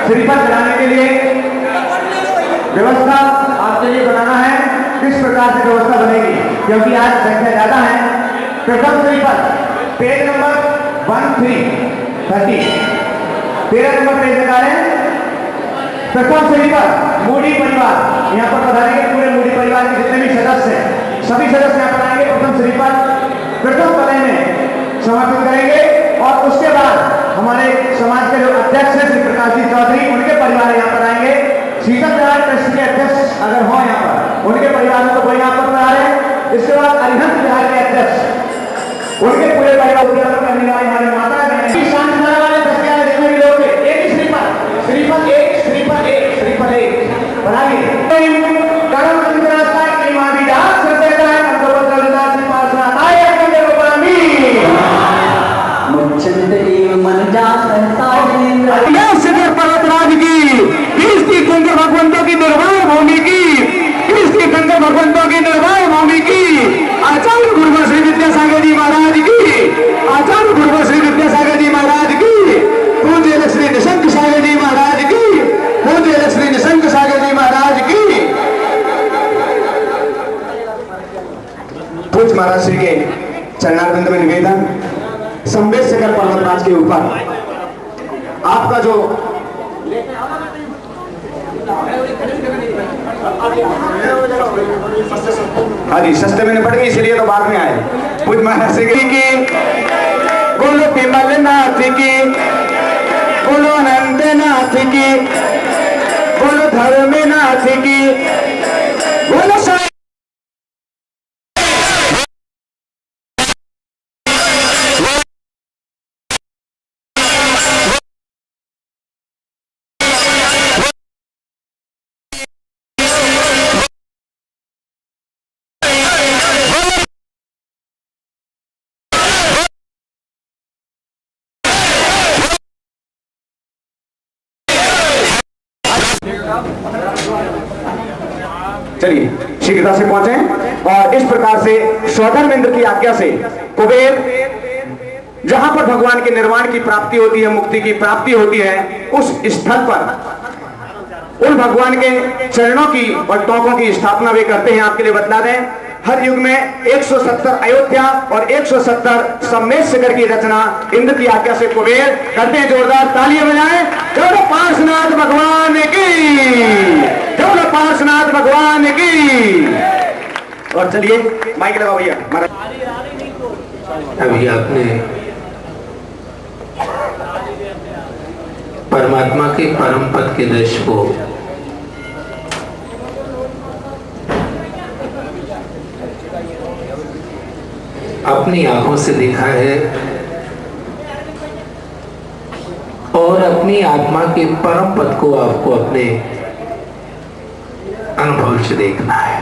श्रीफल चढ़ाने के लिए व्यवस्था आपके लिए बनाना है। किस प्रकार से व्यवस्था बनेगी, क्योंकि आज संख्या ज्यादा है। प्रथम श्रीफल पेज नंबर 1330, 13 नंबर पेज निकालें। प्रथम श्रीफल मूडी परिवार, यहाँ पर पधारेंगे पूरे मूडी परिवार के जितने भी सदस्य हैं, सभी सदस्य यहाँ पर आएंगे। प्रथम श्रीफल प्रथम पदे में समर्पित करेंगे और उसके बाद हमारे समाज के जो अध्यक्ष हैं श्री प्रकाश जी चौधरी, उनके परिवार यहाँ पर आएंगे। शीतल विहार ट्रस्ट के अध्यक्ष अगर हो यहाँ पर, उनके परिवार में तो कोई यहाँ पर आ रहे हैं। इसके बाद अरिहंत विहार के अध्यक्ष, उनके पूरे परिवार को यहाँ पर करने वाले हमारे माता बहन शांतिधारा वाले दस ग्यारह जितने भी लोग थे, एक ही श्रीफल, श्रीफल एक, श्रीफल एक, श्रीफल एक बनाइए। कर्म रास्ता की मावी दास सदैव अंतर्गत पासना आए अपने गोपामी पर्वतराज की तीर्थंकर भगवंतों की निर्वाण भूमि की, तीर्थंकर भगवंतों की निर्वाण भूमि की, आचार्य गुरुवर श्री विद्यासागर जी महाराज की, आचार्य गुरुवर श्री विद्यासागर जी महाराज की, पूज्य श्री निशंक सागर जी महाराज की, पूज्य श्री निशंक सागर जी महाराज की। पूज्य महाराज श्री के चरणारविंद में निवेदन, संवेद शिखर पर्वतराज के ऊपर आपका जो हाँ जी सस्ते में निपट गई, इसलिए तो बाद में आए। पूज्य महाराज श्री की बोलो विमल नाथ की, बोलो अनंत नाथ की, बोलो धर्म नाथ की, बोलो चलिए शीघ्रता से पहुंचे। और इस प्रकार से स्वधर्मेंद्र की आज्ञा से कुबेर जहां पर भगवान के निर्वाण की प्राप्ति होती है, मुक्ति की प्राप्ति होती है, उस स्थल पर उन भगवान के चरणों की और टोकों की स्थापना वे करते हैं। आपके लिए बतला दें, हर युग में 170 अयोध्या और 170 सम्मेद शिखर की रचना इंद्र की आज्ञा से कुबेर करते हैं। जोरदार तालियां बजाएं। बोलो पार्श्वनाथ भगवान की, बोलो पार्श्वनाथ भगवान की। और चलिए माइक लगाओ भैया। अभी आपने परमात्मा के परम पद के दृश्य को अपनी आंखों से देखा है और अपनी आत्मा के परम पद को आपको अपने अनुभव से देखना है।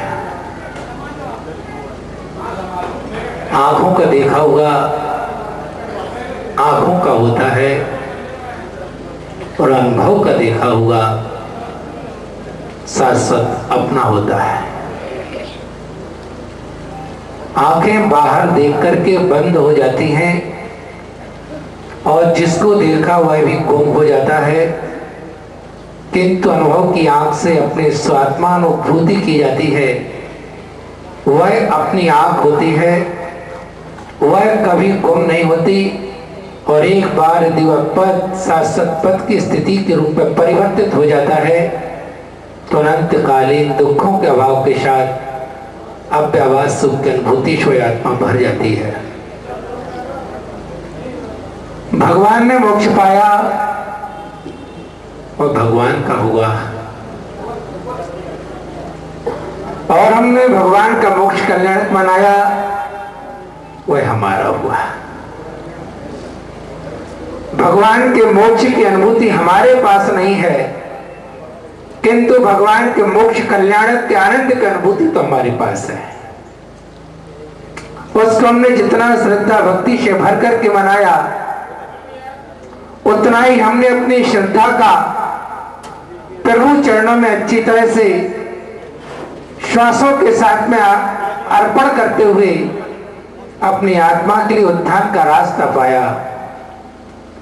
आंखों का देखा हुआ आंखों का होता है और अनुभव का देखा हुआ शाश्वत अपना होता है। आंखें बाहर देख करके बंद हो जाती हैं और जिसको देखा वह भी गुम हो जाता है, किंतु अनुभव की आंख से अपनी स्वात्मानुभूति की जाती है। वह अपनी आंख होती है, वह कभी गुम नहीं होती और एक बार यदि वह पद शाश्वत पद की स्थिति के रूप में परिवर्तित हो जाता है तो अनंतकालीन दुखों के अभाव के साथ अव्यवहार सुख की अनुभूति से आत्मा भर जाती है। भगवान ने मोक्ष पाया और भगवान का हुआ, और हमने भगवान का मोक्ष कल्याण मनाया, वह हमारा हुआ। भगवान के मोक्ष की अनुभूति हमारे पास नहीं है, किंतु भगवान के मोक्ष कल्याण के आनंद की अनुभूति तो हमारे पास है। उसको हमने जितना श्रद्धा भक्ति से भर करके मनाया, उतना ही हमने अपनी श्रद्धा का प्रभु चरणों में अच्छी तरह से श्वासों के साथ में अर्पण करते हुए अपनी आत्मा के लिए उत्थान का रास्ता पाया।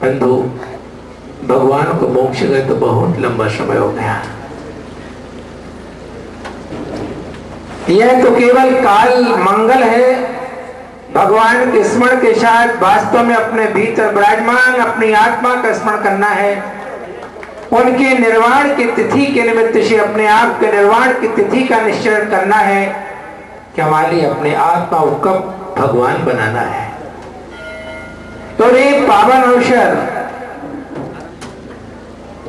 बंधु, भगवान को मोक्ष गए तो बहुत लंबा समय हो गया। यह तो केवल काल मंगल है। भगवान के स्मरण के साथ वास्तव में अपने भीतर विराजमान अपनी आत्मा का स्मरण करना है। उनके निर्वाण की तिथि के निमित्त से अपने आप के निर्वाण की तिथि का निश्चय करना है कि हमारी अपने आत्मा को कब भगवान बनाना है। तो ये पावन अवसर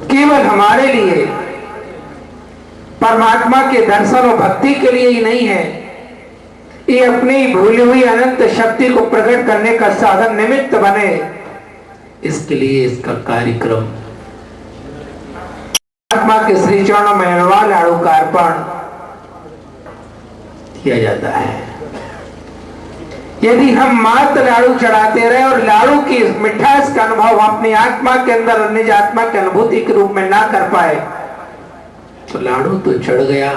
केवल हमारे लिए परमात्मा के दर्शन और भक्ति के लिए ही नहीं है, ये अपनी भूली हुई अनंत शक्ति को प्रकट करने का साधन निमित्त बने, इसके लिए इसका कार्यक्रम आत्मा के श्री चरणों में हलवा लाड़ू का अर्पण किया जाता है। यदि हम मात्र लाड़ू चढ़ाते रहे और लाड़ू की मिठास का अनुभव अपनी आत्मा के अंदर और निज आत्मा की अनुभूति के रूप में ना कर पाए तो लाड़ू तो चढ़ गया,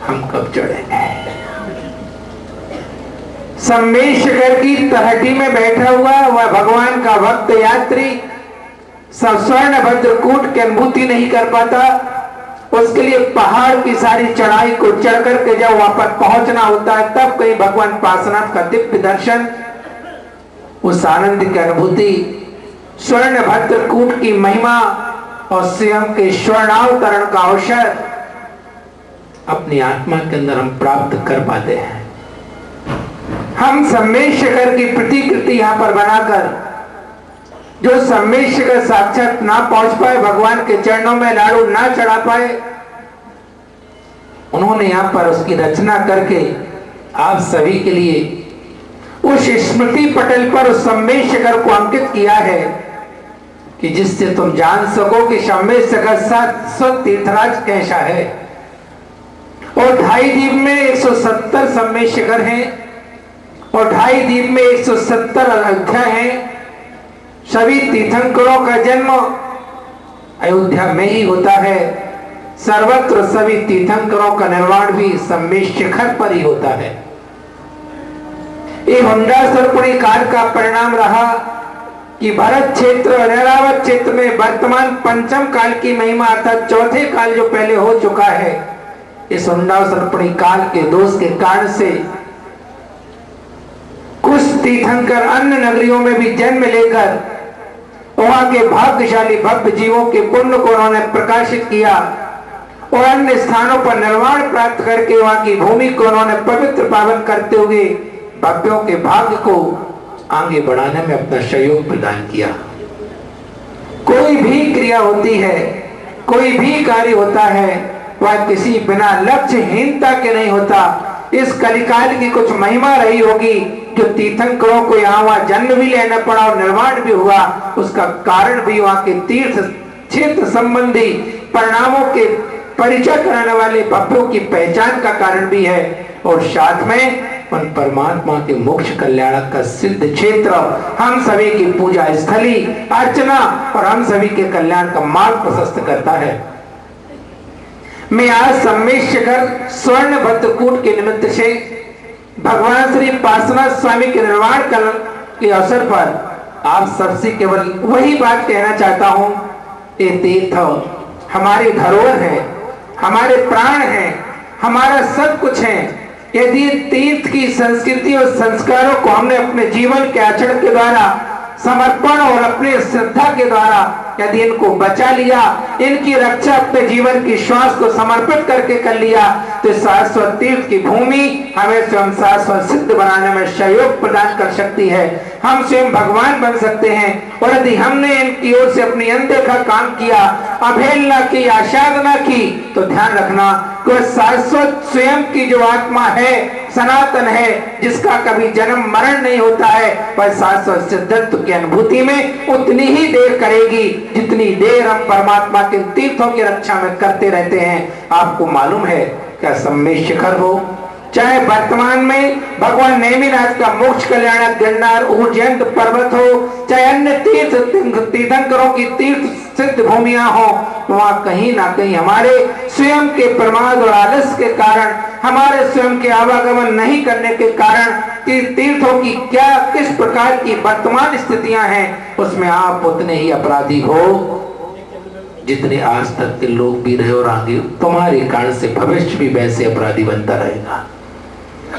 हम कब चढ़ेंगे। सम्मेशकर की तहटी में बैठा हुआ वह भगवान का भक्त यात्री स्वर्ण भद्रकूट की अनुभूति नहीं कर पाता, उसके लिए पहाड़ की सारी चढ़ाई को चढ़ करके जब वहां पर पहुंचना होता है, तब कहीं भगवान पार्श्वनाथ का दिव्य दर्शन, उस आनंद की अनुभूति, स्वर्ण भद्रकूट की महिमा और स्वयं के स्वर्णावतरण का अवसर अपनी आत्मा के अंदर हम प्राप्त कर पाते हैं। हम सम्मेशकर की प्रतिकृति यहां पर बनाकर, जो सम्मेशकर साक्षात ना पहुंच पाए, भगवान के चरणों में लाड़ू ना चढ़ा पाए, उन्होंने यहां पर उसकी रचना करके आप सभी के लिए उस स्मृति पटल पर उस सम्मेशकर को अंकित किया है कि जिससे तुम जान सको कि सम्मेशकर साक्षात तीर्थराज कैसा है। और 2.5 द्वीप में 170 सम्मेशकर हैं और 2.5 द्वीप में 170 अयोध्या हैं। सभी तीर्थंकरों का जन्म अयोध्या में ही होता है। सर्वत्र सभी तीर्थंकरों का निर्वाण भी सम्मेशकर पर ही होता है। ये हुंडासुरपुरी काल का परिणाम रहा कि भरत क्षेत्र और ऐरावत क्षेत्र में वर्तमान पंचम काल की महिमा अर्थात चौथे काल जो पहले हो चुका है, इस हुंडासुरपुरी काल के दोष के कारण से कुछ तीर्थंकर अन्य नगरियों में भी जन्म लेकर वहां के भाग्यशाली भक्त जीवों के पुण्य को उन्होंने प्रकाशित किया और अन्य स्थानों पर निर्वाण प्राप्त करके वहां की भूमि को उन्होंने पवित्र पावन करते हुए भक्तों के भाग्य को आगे बढ़ाने में अपना सहयोग प्रदान किया। कोई भी क्रिया होती है, कोई भी कार्य होता है, वह किसी बिना लक्ष्यहीनता के नहीं होता। इस कलिकाल की कुछ महिमा रही होगी जो तीर्थंकरों को यहाँ वहां जन्म भी लेना पड़ा और निर्वाण भी हुआ। उसका कारण भी वहां के तीर्थ क्षेत्र संबंधी परिणामों के परिचय कराने वाले भक्तों की पहचान का कारण भी है और साथ में उन परमात्मा के मोक्ष कल्याण का सिद्ध क्षेत्र हम सभी की पूजा स्थली अर्चना और हम सभी के कल्याण का मार्ग प्रशस्त करता है। मैं आज सम्मेशकर स्वर्ण भद्रकूट के निमित्त से भगवान श्री पार्श्वनाथ स्वामी के निर्वाण के अवसर पर आप सबसे केवल वही बात कहना चाहता हूं, ये तीर्थ हमारी धरोहर है, हमारे प्राण है, हमारा सब कुछ है। यदि तीर्थ की संस्कृति और संस्कारों को हमने अपने जीवन के आचरण के द्वारा समर्पण और अपने श्रद्धा के द्वारा यदि इनको बचा लिया, इनकी रक्षा अपने जीवन की श्वास को समर्पित करके कर लिया, तो शाश्वत तीर्थ की भूमि हमें स्वयं शाश्वत सिद्ध बनाने में सहयोग प्रदान कर सकती है। हम स्वयं भगवान बन सकते हैं। और यदि हमने इनकी ओर से अपनी अनदेखा काम किया, अवहेलना की, आशादना की, तो ध्यान रखना कि शाश्वत स्वयं की जो आत्मा है, सनातन है, जिसका कभी जन्म मरण नहीं होता है, वह शाश्वत सिद्धत्व की अनुभूति में उतनी ही देर करेगी जितनी देर हम परमात्मा के तीर्थों की रक्षा में करते रहते हैं। आपको मालूम है, क्या सम्मेद शिखर हो, चाहे वर्तमान में भगवान नेमिनाथ का मोक्ष कल्याणक गिरनार उज्जैन पर्वत हो, चाहे अन्य तीर्थंकरों की तीर्थ सिद्ध भूमियां हो, वहां कहीं ना कहीं हमारे स्वयं के प्रमाद और आलस्य के कारण, हमारे स्वयं के आवागमन नहीं करने के कारण कि तीर्थों की क्या किस प्रकार की वर्तमान स्थितियां हैं, उसमें आप उतने ही अपराधी हो जितने आज तक के लोग भी रहे, और आगे तुम्हारे कारण से भविष्य भी वैसे अपराधी बनता रहेगा।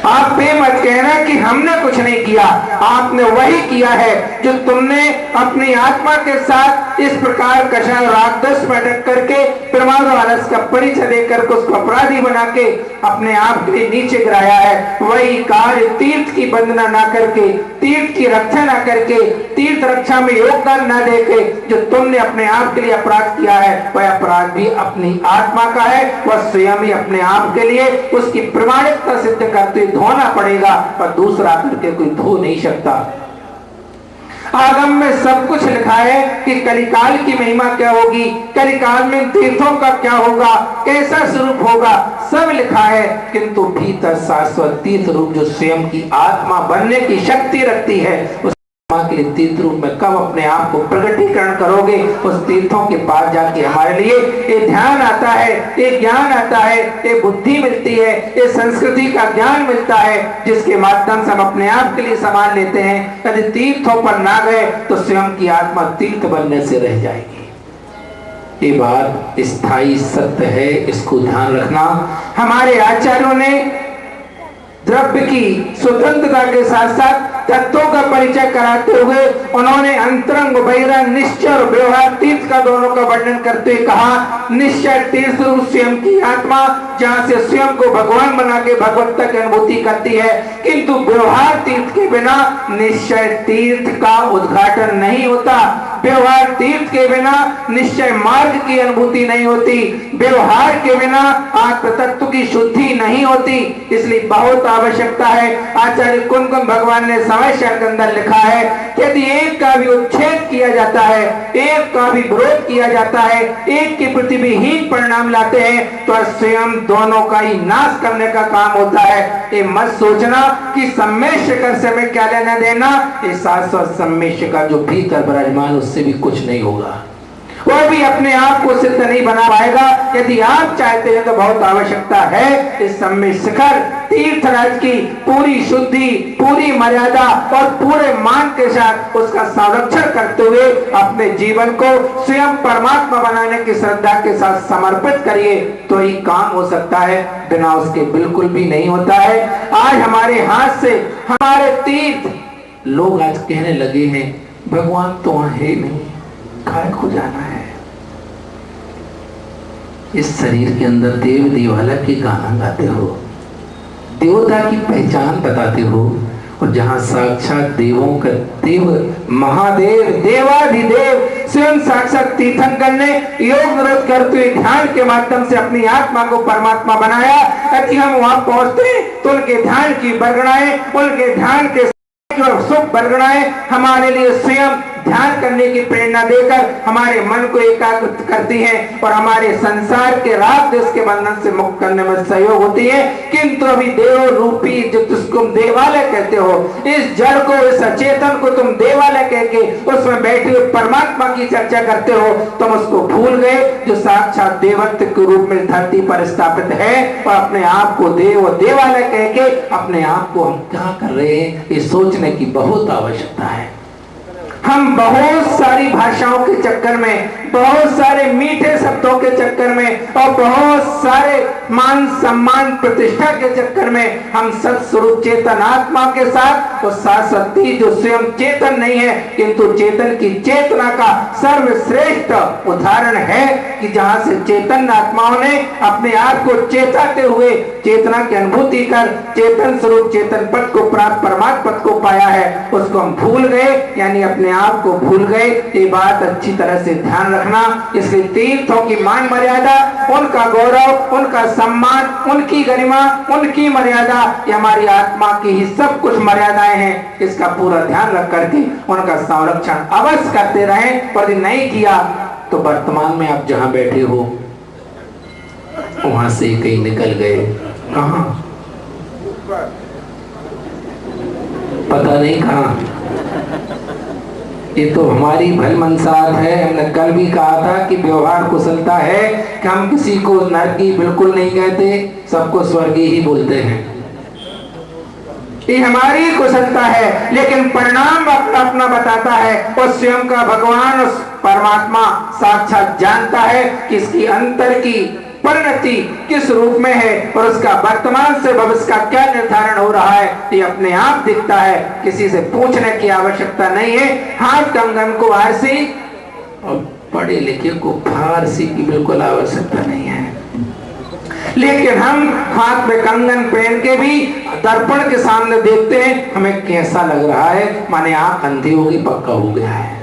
आप ये मत कहना कि हमने कुछ नहीं किया, आपने वही किया है जो तुमने अपनी आत्मा के साथ इस प्रकार कषाय रागदस में अटक करके प्रमाद और आलस्य का परिचय देकर उसको अपराधी बना के अपने आप के नीचे गिराया है। वही कार्य तीर्थ की वंदना ना करके, तीर्थ की रक्षा ना करके, तीर्थ रक्षा में योगदान ना देके जो तुमने अपने आप के लिए अपराध किया है, वह अपराध भी अपनी आत्मा का है। वह स्वयं ही अपने आप के लिए उसकी प्रमाणिकता सिद्ध करते धोना पड़ेगा, पर दूसरा करके कोई धो नहीं सकता। आगम में सब कुछ लिखा है कि कलिकाल की महिमा क्या होगी, कलिकाल में तीर्थों का क्या होगा, कैसा स्वरूप होगा, सब लिखा है। किंतु भीतर शाश्वत तीर्थ रूप जो स्वयं की आत्मा बनने की शक्ति रखती है, उस के लिए तीर्थ रूप में कब अपने आप को प्रकटीकरण करोगे, उस तीर्थों के पास जाके हमारे लिए ये ध्यान आता है, ये ज्ञान आता है, ये बुद्धि मिलती है, ये संस्कृति का ज्ञान मिलता है, जिसके माध्यम से हम अपने आप के लिए सामान लेते हैं। यदि तीर्थों पर ना गए तो स्वयं की आत्मा तीर्थ बनने से रह जाएगी। ये बात स्थायी सत्य है, इसको ध्यान रखना। हमारे आचार्यों ने द्रव्य की स्वतंत्रता के साथ साथ तत्वों का परिचय कराते हुए उन्होंने अंतरंग, बहिरंग, निश्चय और व्यवहार तीर्थ का दोनों का वर्णन करते हुए कहा, निश्चय तीर्थ स्वयं की आत्मा जहाँ से स्वयं को भगवान बना के भगवत्ता की अनुभूति करती है, किंतु व्यवहार तीर्थ के बिना निश्चय तीर्थ का उद्घाटन नहीं होता। व्यवहार तीर्थ के बिना निश्चय मार्ग की अनुभूति नहीं होती, व्यवहार के बिना आत्म तत्व की शुद्धि नहीं होती। इसलिए बहुत आवश्यकता है। आचार्य कुंकुम भगवान ने समय के अंदर लिखा है कि यदि एक का भी उच्छेद किया जाता है, एक का भी विरोध किया जाता है, एक के प्रति भी हीन परिणाम लाते हैं, तो स्वयं दोनों का ही नाश करने का काम होता है। ये मत सोचना कि सम्मेद शिखर से मैं क्या लेना देना, ये शाश्वत सम्मेद शिखर जो भीतर विराजमान उससे भी कुछ नहीं होगा, वह भी अपने आप को सिद्ध नहीं बना पाएगा। यदि आप चाहते हैं तो बहुत आवश्यकता है इस सम्मेद शिखर तीर्थराज की पूरी शुद्धि, पूरी मर्यादा और पूरे मान के साथ उसका संरक्षण करते हुए अपने जीवन को स्वयं परमात्मा बनाने की श्रद्धा के साथ समर्पित करिए, तो ही काम हो सकता है, बिना उसके बिल्कुल भी नहीं होता है। आज हमारे हाथ से हमारे तीर्थ, लोग आज कहने लगे हैं भगवान तो वहां है नहीं, काय को जाना है। इस शरीर के अंदर देव देवालय के गाना गाते हो, देवता की पहचान बताते हो, और जहां साक्षात देवों का देव महादेव देवाधिदेव स्वयं साक्षात तीर्थंकर ने योग निरोध करते हुए ध्यान के माध्यम से अपनी आत्मा को परमात्मा बनाया। यदि हम वहां पहुंचते तो उनके ध्यान की बरगड़ाएं, उनके ध्यान के सुख बरगड़ाएं हमारे लिए स्वयं ध्यान करने की प्रेरणा देकर हमारे मन को एकाग्र करती हैं और हमारे संसार के राग देश के बंधन से मुक्त करने में सहयोग होती है। किंतु अभी देव रूपी जो तुम देवालय कहते हो, इस जड़ को, इस अचेतन को तुम देवालय कह के उसमें बैठे हुए परमात्मा की चर्चा करते हो, तुम उसको भूल गए जो साक्षात देवत्व के रूप में धरती पर स्थापित है, और अपने आप को देव देवालय कह के अपने आप को हम क्या कर रहे हैं, ये सोचने की बहुत आवश्यकता है। हम बहुत सारी भाषाओं के चक्कर में, बहुत सारे मीठे शब्दों के चक्कर में और बहुत सारे मान सम्मान प्रतिष्ठा के चक्कर में हम सत्स्वरूप चेतन आत्मा के साथ वो शाश्वती जो स्वयं चेतन नहीं है किंतु चेतन की चेतना का सर्वश्रेष्ठ उदाहरण है कि जहां से चेतन आत्माओं ने अपने आप को चेताते हुए चेतना की अनुभूति कर चेतन स्वरूप चेतन पद को प्राप्त परमात्मा पद को पाया है, उसको हम भूल गए, यानी अपने आप को भूल गए। ये बात अच्छी तरह से ध्यान रखना। इसलिए तीर्थों की मान मर्यादा, उनका गौरव, उनका सम्मान, उनकी गरिमा, उनकी मर्यादा, ये हमारी आत्मा की ही सब कुछ मर्यादाएं हैं। इसका पूरा ध्यान रख करके उनका संरक्षण अवश्य करते रहें। और यदि नहीं किया तो वर्तमान में आप जहां बैठे हो वहां से कहीं निकल गए, कहां पता नहीं कहां। ये तो हमारी भल मनसात है। हमने कल भी कहा था कि व्यवहार कुशलता है कि हम किसी को नरकी बिल्कुल नहीं कहते, सबको स्वर्गीय ही बोलते हैं। ये हमारी कुशलता है, लेकिन परिणाम अपना अपना बताता है। और स्वयं का भगवान उस परमात्मा साक्षात जानता है कि इसकी अंतर की परिणति किस रूप में है और उसका वर्तमान से भविष्य का क्या निर्धारण हो रहा है, ये अपने आप दिखता है। किसी से पूछने की आवश्यकता नहीं है। हाथ कंगन को आरसी और पढ़े लिखे को फारसी की बिल्कुल आवश्यकता नहीं है। लेकिन हम हाथ में कंगन पहन के भी दर्पण के सामने देखते हैं, हमें कैसा लग रहा है, माने आंख अंधी होगी, पक्का हो गया है।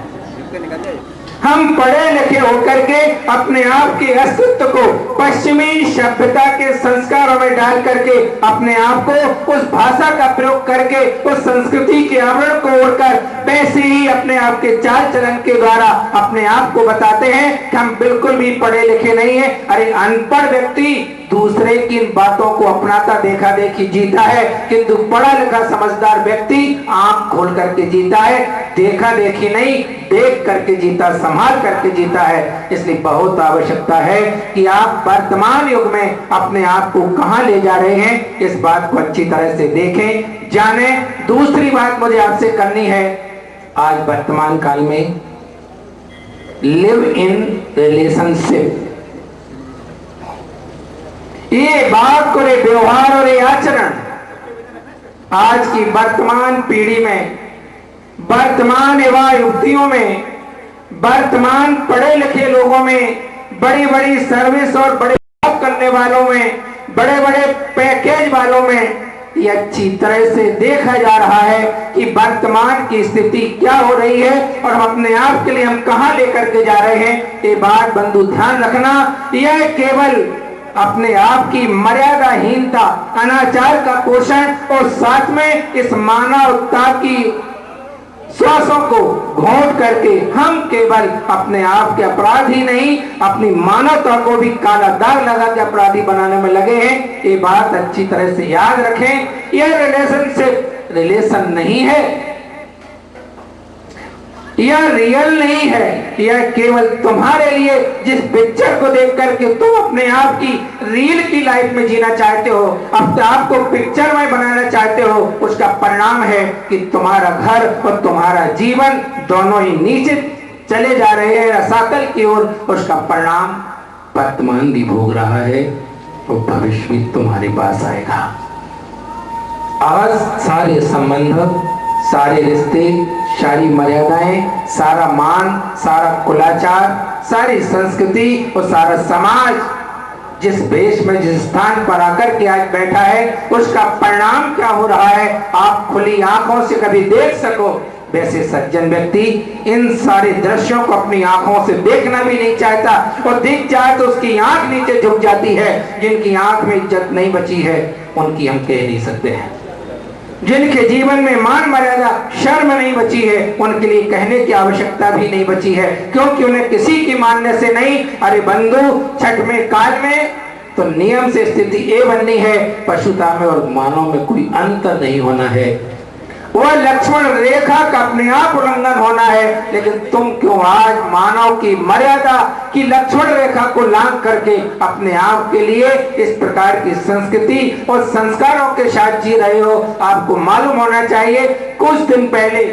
हम पढ़े लिखे होकर के अपने आप के अस्तित्व को पश्चिमी सभ्यता के संस्कारों में डाल करके अपने आप को उस भाषा का प्रयोग करके उस संस्कृति के आवरण को ओढ़कर वैसे ही अपने आप के चाल चलन के द्वारा अपने आप को बताते हैं कि हम बिल्कुल भी पढ़े लिखे नहीं है। अरे अनपढ़ व्यक्ति दूसरे की बातों को अपनाता देखा देखी जीता है, किंतु पढ़ा लिखा समझदार व्यक्ति आंख खोल करके जीता है, देखा देखी नहीं, देख करके जीता, संभाल करके जीता है। इसलिए बहुत आवश्यकता है कि आप वर्तमान युग में अपने आप को कहां ले जा रहे हैं, इस बात को अच्छी तरह से देखें, जाने। दूसरी बात मुझे आपसे करनी है, आज वर्तमान काल में लिव इन रिलेशनशिप, ये बात और ये व्यवहार और ये आचरण आज की वर्तमान पीढ़ी में, वर्तमान युवा युवतियों में, वर्तमान पढ़े लिखे लोगों में, बड़ी बड़ी सर्विस और बड़े जॉब करने वालों में, बड़े बड़े पैकेज वालों में ये अच्छी तरह से देखा जा रहा है कि वर्तमान की स्थिति क्या हो रही है और हम अपने आप के लिए हम कहां लेकर के जा रहे हैं। ये बात बंधु ध्यान रखना, यह केवल अपने आप की मर्यादाहीनता, अनाचार का पोषण और साथ में इस मानवता की श्वासों को घोंट करके हम केवल अपने आप के अपराधी नहीं, अपनी मानवता को भी काला दाग लगा के अपराधी बनाने में लगे हैं। ये बात अच्छी तरह से याद रखें। यह रिलेशनशिप रिलेशन नहीं है, यह रियल नहीं है, यह केवल तुम्हारे लिए जिस पिक्चर को देख करके तुम अपने आप की रील की लाइफ में जीना चाहते हो, अपने आप को पिक्चर में बनाना चाहते हो, उसका परिणाम है कि तुम्हारा घर और तुम्हारा जीवन दोनों ही नीचे चले जा रहे हैं रसातल की ओर। उसका परिणाम वर्तमान भी भोग रहा है और भविष्य भी तुम्हारे पास आएगा। आज सारे संबंध, सारे रिश्ते, सारी मर्यादाएं, सारा मान, सारा कुलाचार, सारी संस्कृति और सारा समाज जिस देश में जिस स्थान पर आकर के आज बैठा है, उसका परिणाम क्या हो रहा है आप खुली आंखों से कभी देख सको। वैसे सज्जन व्यक्ति इन सारे दृश्यों को अपनी आंखों से देखना भी नहीं चाहता और दिख जाए तो उसकी आंख नीचे झुक जाती है। जिनकी आंख में इज्जत नहीं बची है उनकी हम कह नहीं सकते हैं, जिनके जीवन में मान मर्यादा शर्म नहीं बची है उनके लिए कहने की आवश्यकता भी नहीं बची है, क्योंकि उन्हें किसी की मानने से नहीं। अरे बंधु, छठ में काल में तो नियम से स्थिति ए बननी है, पशुता में और मानव में कोई अंतर नहीं होना है। वह लक्ष्मण रेखा का अपने आप उल्लंघन होना है, लेकिन तुम क्यों आज मानव की मर्यादा की लक्ष्मण रेखा को लांघ करके अपने आप के लिए इस प्रकार की संस्कृति और संस्कारों के साथ जी रहे हो। आपको मालूम होना चाहिए कुछ दिन पहले